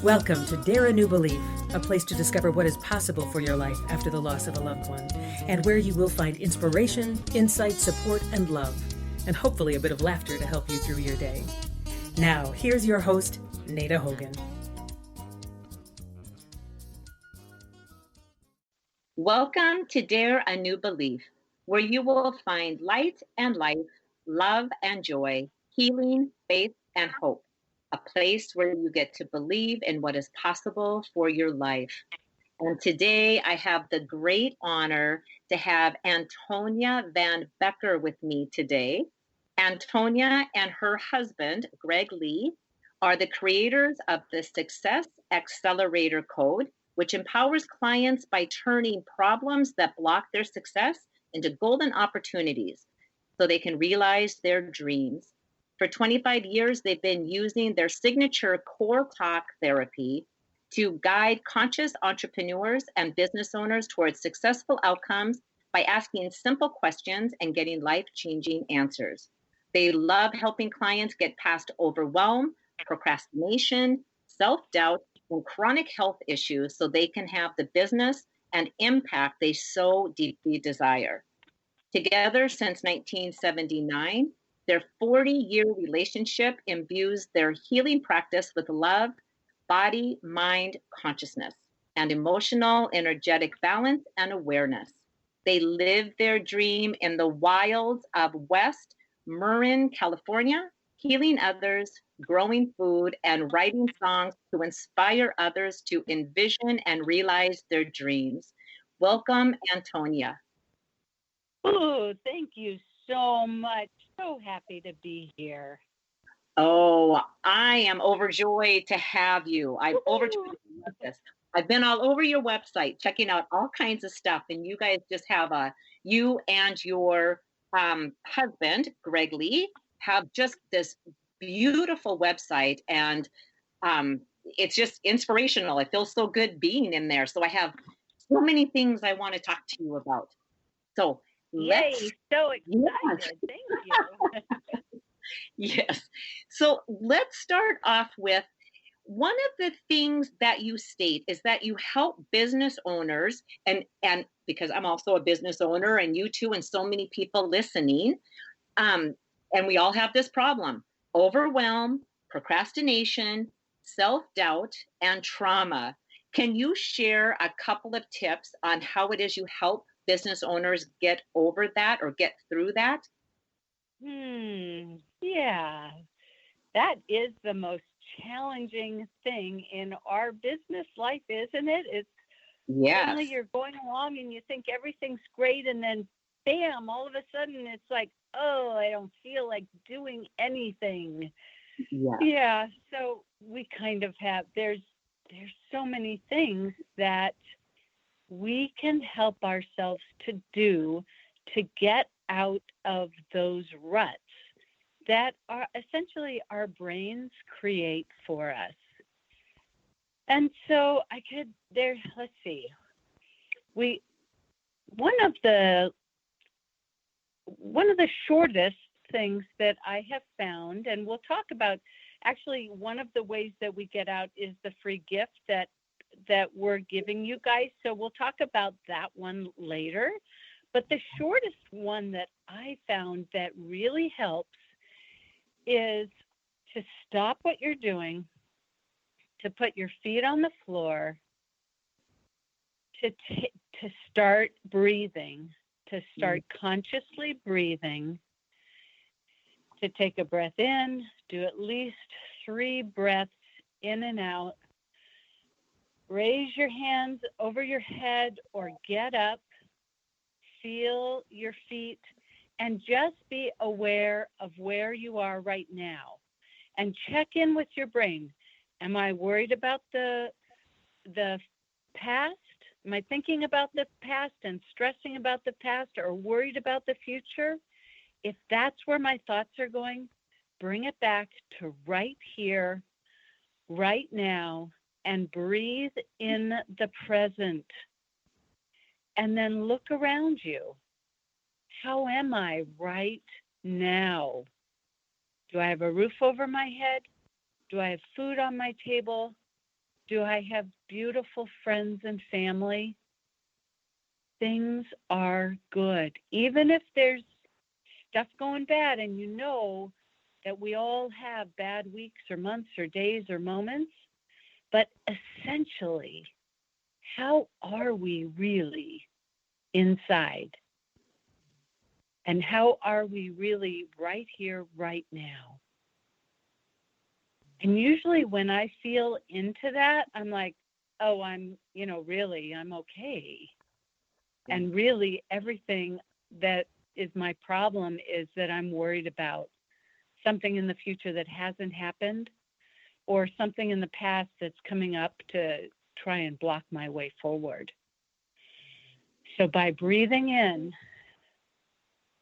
Welcome to Dare a New Belief, a place to discover what is possible for your life after the loss of a loved one, and where you will find inspiration, insight, support, and love, and hopefully a bit of laughter to help you through your day. Now, here's your host, Nada Hogan. Welcome to Dare a New Belief, where you will find light and life, love and joy, healing, faith, and hope. A place where you get to believe in what is possible for your life. And today I have the great honor to have Antonia Van Becker with me today. Antonia and her husband, Greg Lee, are the creators of the Success Accelerator Code, which empowers clients by turning problems that block their success into golden opportunities so they can realize their dreams. For 25 years, they've been using their signature CoreTalk therapy to guide conscious entrepreneurs and business owners towards successful outcomes by asking simple questions and getting life-changing answers. They love helping clients get past overwhelm, procrastination, self-doubt, and chronic health issues so they can have the business and impact they so deeply desire. Together since 1979, their 40-year relationship imbues their healing practice with love, body, mind, consciousness, and emotional, energetic balance and awareness. They live their dream in the wilds of West Marin, California, healing others, growing food, and writing songs to inspire others to envision and realize their dreams. Welcome, Antonia. Oh, thank you so much. So happy to be here. Oh, I am overjoyed to have you. I'm overjoyed to love this. I've been all over your website checking out all kinds of stuff, and you guys just have you and your husband, Greg Lee, have just this beautiful website, and it's just inspirational. I feel so good being in there. So I have so many things I want to talk to you about. So Yay, so excited. Yes. Thank you. Yes. So let's start off with one of the things that you state is that you help business owners, and because I'm also a business owner, and you too, and so many people listening, and we all have this problem: overwhelm, procrastination, self-doubt, and trauma. Can you share a couple of tips on how it is you help business owners get over that or get through that? Yeah, that is the most challenging thing in our business life, isn't it? It's suddenly you're going along and you think everything's great, and then bam, all of a sudden it's like, oh, I don't feel like doing anything. Yeah, so we kind of have, there's so many things that we can help ourselves to do to get out of those ruts that are essentially our brains create for us. And so let's see. One of the shortest things that I have found, and we'll talk about, actually one of the ways that we get out is the free gift that we're giving you guys. So we'll talk about that one later. But the shortest one that I found that really helps is to stop what you're doing, to put your feet on the floor, to start breathing, to start consciously breathing, to take a breath in, do at least 3 breaths in and out. Raise your hands over your head or get up. Feel your feet and just be aware of where you are right now, and check in with your brain. Am I worried about the past? Am I thinking about the past and stressing about the past, or worried about the future? If that's where my thoughts are going, bring it back to right here, right now, and breathe in the present. And then look around you. How am I right now? Do I have a roof over my head? Do I have food on my table? Do I have beautiful friends and family? Things are good. Even if there's stuff going bad, and you know that we all have bad weeks or months or days or moments, but essentially, how are we really inside? And how are we really right here, right now? And usually when I feel into that, I'm like, oh, I'm okay. And really everything that is my problem is that I'm worried about something in the future that hasn't happened, or something in the past that's coming up to try and block my way forward. So by breathing in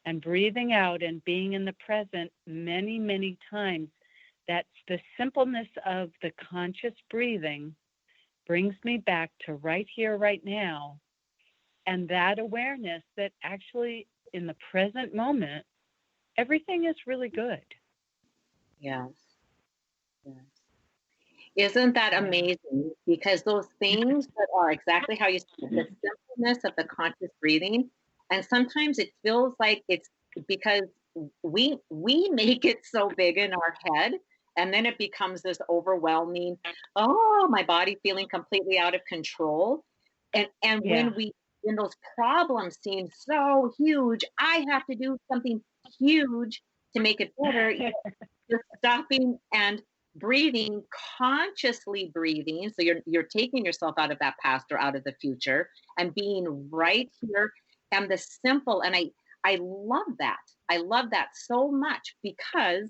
and breathing out and being in the present many, many times, that's the simpleness of the conscious breathing brings me back to right here, right now. And that awareness that actually in the present moment, everything is really good. Yes. Yes. Isn't that amazing? Because those things that are exactly how you said, the simpleness of the conscious breathing, and sometimes it feels like it's because we make it so big in our head, and then it becomes this overwhelming, oh, my body feeling completely out of control. And when those problems seem so huge, I have to do something huge to make it better. Just stopping and breathing, consciously breathing. So you're taking yourself out of that past or out of the future and being right here. And the simple, and I love that. I love that so much, because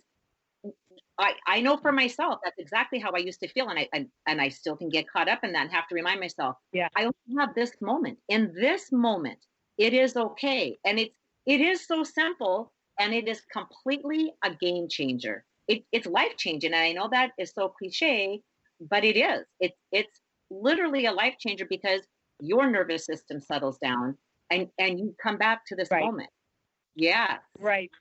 I know for myself that's exactly how I used to feel, and I still can get caught up in that and have to remind myself, I only have this moment. In this moment, it is okay, and it is so simple, and it is completely a game changer. It's life changing, and I know that is so cliche, but it is. It's literally a life changer, because your nervous system settles down, and you come back to this moment. Yeah. Right.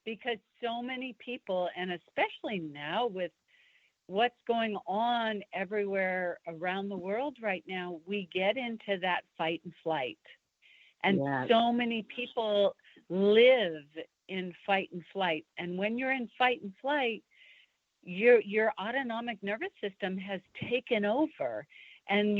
Because so many people, and especially now with what's going on everywhere around the world right now, we get into that fight and flight. And so many people live in fight and flight. And when you're in fight and flight, your autonomic nervous system has taken over, and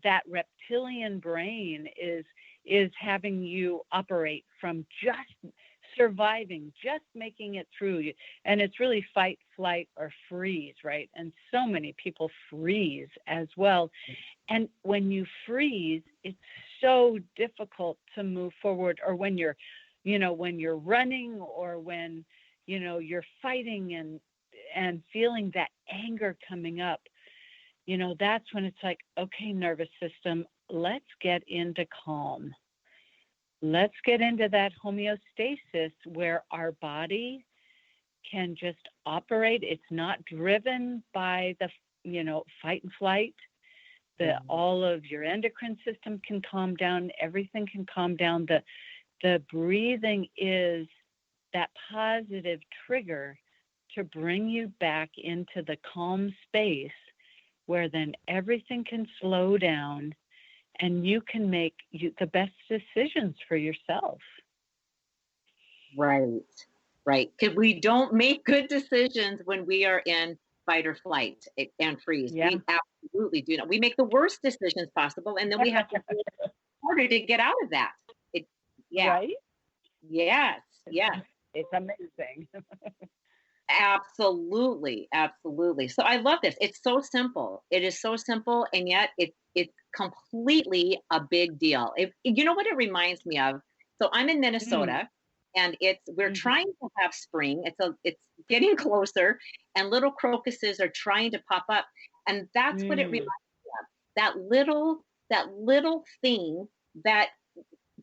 that reptilian brain is having you operate from just surviving, just making it through. And it's really fight, flight, or freeze, right? And so many people freeze as well. And when you freeze, it's so difficult to move forward. Or when you're running, or when, you're fighting and feeling that anger coming up, that's when it's like, okay, nervous system, let's get into calm. Let's get into that homeostasis where our body can just operate. It's not driven by the, fight and flight. All of your endocrine system can calm down. Everything can calm down. The breathing is that positive trigger to bring you back into the calm space, where then everything can slow down and you can make the best decisions for yourself. Right. Because we don't make good decisions when we are in fight or flight and freeze. Yeah. We absolutely do not. We make the worst decisions possible, and then we have to work harder to get out of that. Right? Yes. It's amazing. Absolutely. So I love this. It's so simple. It is so simple, and yet it's completely a big deal. You know what it reminds me of? So I'm in Minnesota, and we're trying to have spring. It's getting closer, and little crocuses are trying to pop up, and that's what it reminds me of. That little thing that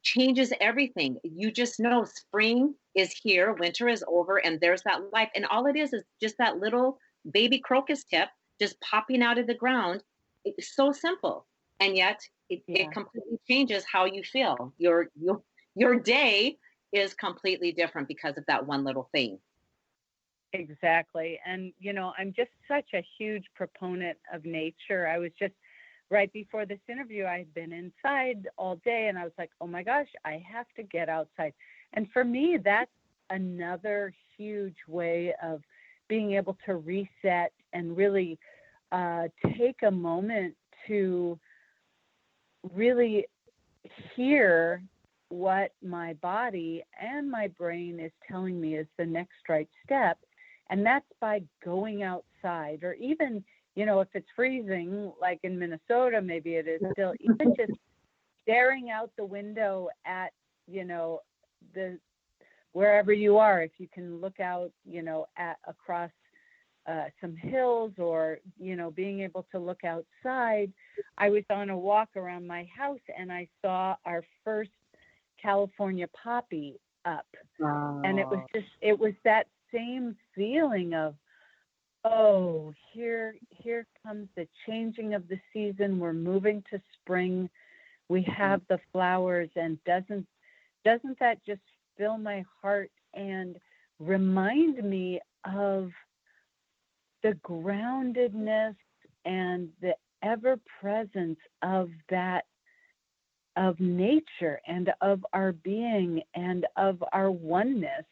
changes everything. You just know spring is here, winter is over, and there's that life. And all it is just that little baby crocus tip just popping out of the ground. It's so simple, and yet it completely changes how you feel. Your day is completely different because of that one little thing. Exactly. And, I'm just such a huge proponent of nature. I was just right before this interview, I had been inside all day and I was like, oh my gosh, I have to get outside. And for me, that's another huge way of being able to reset and really take a moment to really hear what my body and my brain is telling me is the next right step. And that's by going outside, or even, if it's freezing, like in Minnesota, maybe it is still, even just staring out the window at, the wherever you are, if you can look out, at across some hills, or, being able to look outside. I was on a walk around my house and I saw our first California poppy up. And it was that same feeling of, oh, here comes the changing of the season. We're moving to spring. We have the flowers, and doesn't that just fill my heart and remind me of the groundedness and the ever presence of nature and of our being and of our oneness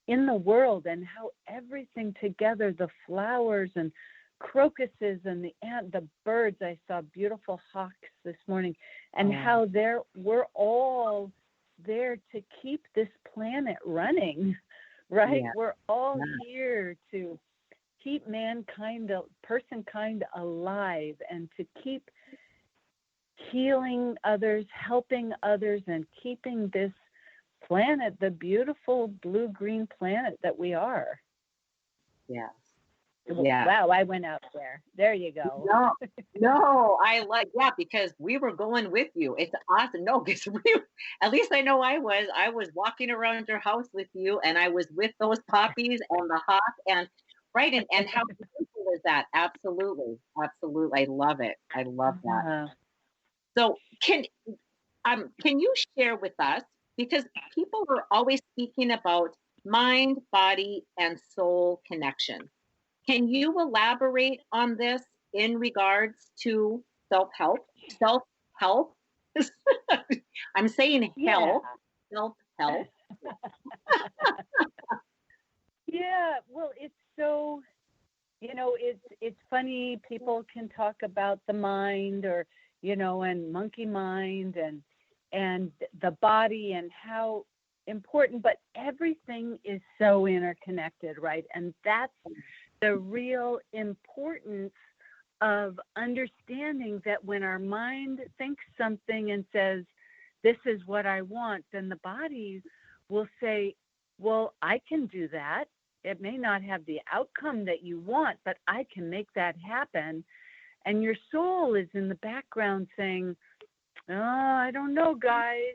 in the world, and how everything together, the flowers and crocuses and the birds. I saw beautiful hawks this morning, and how we're all there to keep this planet running, right? Yeah. We're all here to keep personkind alive, and to keep healing others, helping others, and keeping this planet, the beautiful blue-green planet that we are. Yes. Yeah. Wow, I went out there. There you go. No, because we were going with you. It's awesome. No, because at least I know I was walking around your house with you, and I was with those poppies and the hawk, and right. And how beautiful is that? Absolutely. Absolutely. I love it. I love that. So can you share with us, because people are always speaking about mind, body, and soul connection. Can you elaborate on this in regards to self-help? Self-help? I'm saying health. Self-help. Yeah, well, it's so, it's funny. People can talk about the mind, or, and monkey mind, and the body, and how important, but everything is so interconnected, right? And that's the real importance of understanding that when our mind thinks something and says, this is what I want, then the body will say, well, I can do that. It may not have the outcome that you want, but I can make that happen. And your soul is in the background saying, oh, I don't know, guys,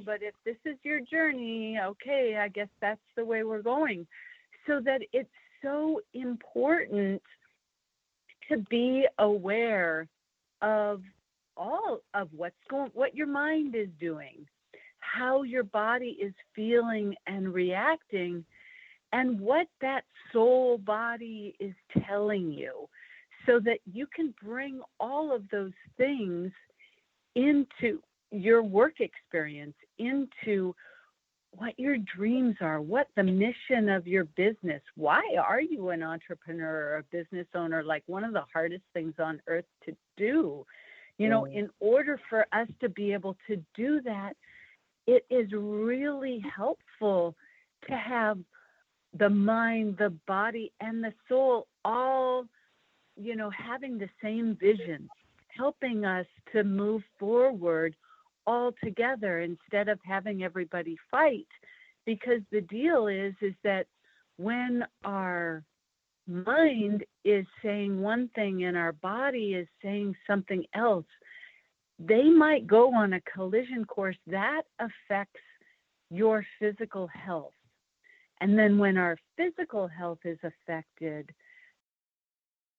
but if this is your journey, okay, I guess that's the way we're going. So that it's so important to be aware of all of what your mind is doing, how your body is feeling and reacting, and what that soul body is telling you, so that you can bring all of those things into your work experience, into what your dreams are, what the mission of your business. Why are you an entrepreneur or a business owner? Like, one of the hardest things on earth to do. In order for us to be able to do that, it is really helpful to have the mind, the body, and the soul all, having the same vision, helping us to move forward all together instead of having everybody fight. Because the deal is that when our mind is saying one thing and our body is saying something else, they might go on a collision course that affects your physical health. And then when our physical health is affected,